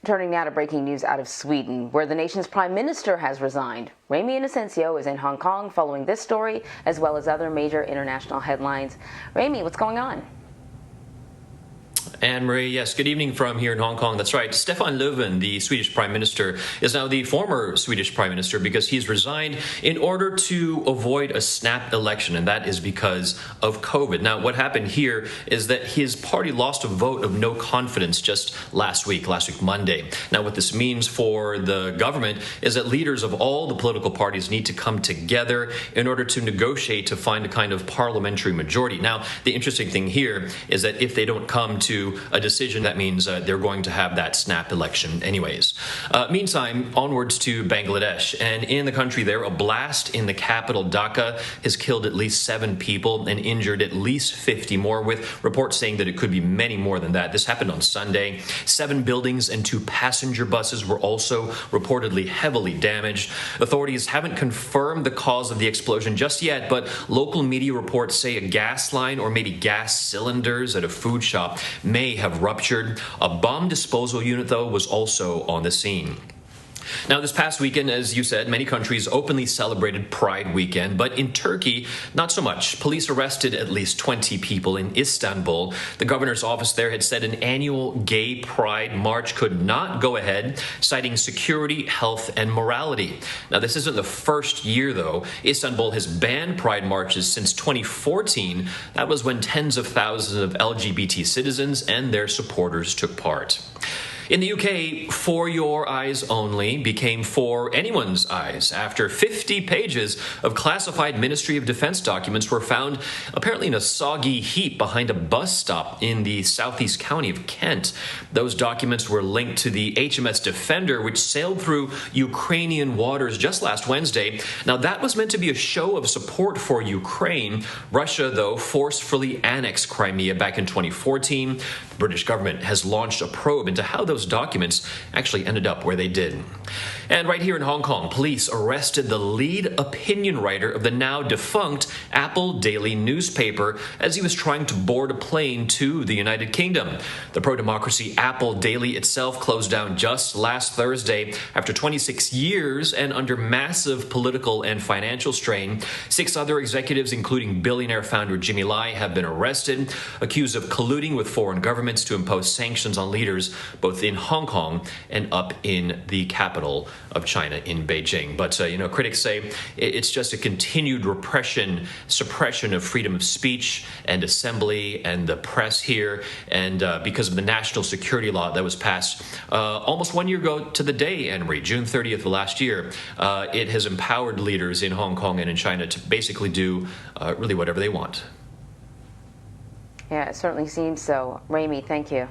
Turning now to breaking news out of Sweden, where the nation's prime minister has resigned. Ramy Inocencio is in Hong Kong following this story, as well as other major international headlines. Ramy, what's going on? Anne-Marie, yes, good evening from here in Hong Kong. That's right. Stefan Löfven, the Swedish Prime Minister, is now the former Swedish Prime Minister because he's resigned in order to avoid a snap election, and that is because of COVID. Now, what happened here is that his party lost a vote of no confidence just last week Monday. Now, what this means for the government is that leaders of all the political parties need to come together in order to negotiate to find a kind of parliamentary majority. Now, the interesting thing here is that if they don't come to a decision, that means they're going to have that snap election anyways. Meantime, onwards to Bangladesh. And in the country there, a blast in the capital, Dhaka, has killed at least 7 people and injured at least 50 more, with reports saying that it could be many more than that. This happened on Sunday. 7 buildings and 2 passenger buses were also reportedly heavily damaged. Authorities haven't confirmed the cause of the explosion just yet, but local media reports say a gas line or maybe gas cylinders at a food shop may have ruptured. A bomb disposal unit, though, was also on the scene. Now, this past weekend, as you said, many countries openly celebrated Pride weekend, but in Turkey, not so much. Police arrested at least 20 people in Istanbul. The governor's office there had said an annual gay pride march could not go ahead, citing security, health, and morality. Now, this isn't the first year, though. Istanbul has banned pride marches since 2014. That was when tens of thousands of LGBT citizens and their supporters took part. In the UK, For Your Eyes Only became For Anyone's Eyes after 50 pages of classified Ministry of Defense documents were found apparently in a soggy heap behind a bus stop in the southeast county of Kent. Those documents were linked to the HMS Defender, which sailed through Ukrainian waters just last Wednesday. Now, that was meant to be a show of support for Ukraine. Russia, though, forcefully annexed Crimea back in 2014. The British government has launched a probe into how those documents actually ended up where they did. And right here in Hong Kong, police arrested the lead opinion writer of the now defunct Apple Daily newspaper as he was trying to board a plane to the United Kingdom. The pro-democracy Apple Daily itself closed down just last Thursday after 26 years and under massive political and financial strain. 6 other executives, including billionaire founder Jimmy Lai, have been arrested, accused of colluding with foreign governments to impose sanctions on leaders both in Hong Kong and up in the capital of China in Beijing. But, critics say it's just a continued suppression of freedom of speech and assembly and the press here. And because of the national security law that was passed almost 1 year ago to the day, Anne-Marie, June 30th of last year, it has empowered leaders in Hong Kong and in China to basically do really whatever they want. Yeah, it certainly seems so. Ramy, thank you.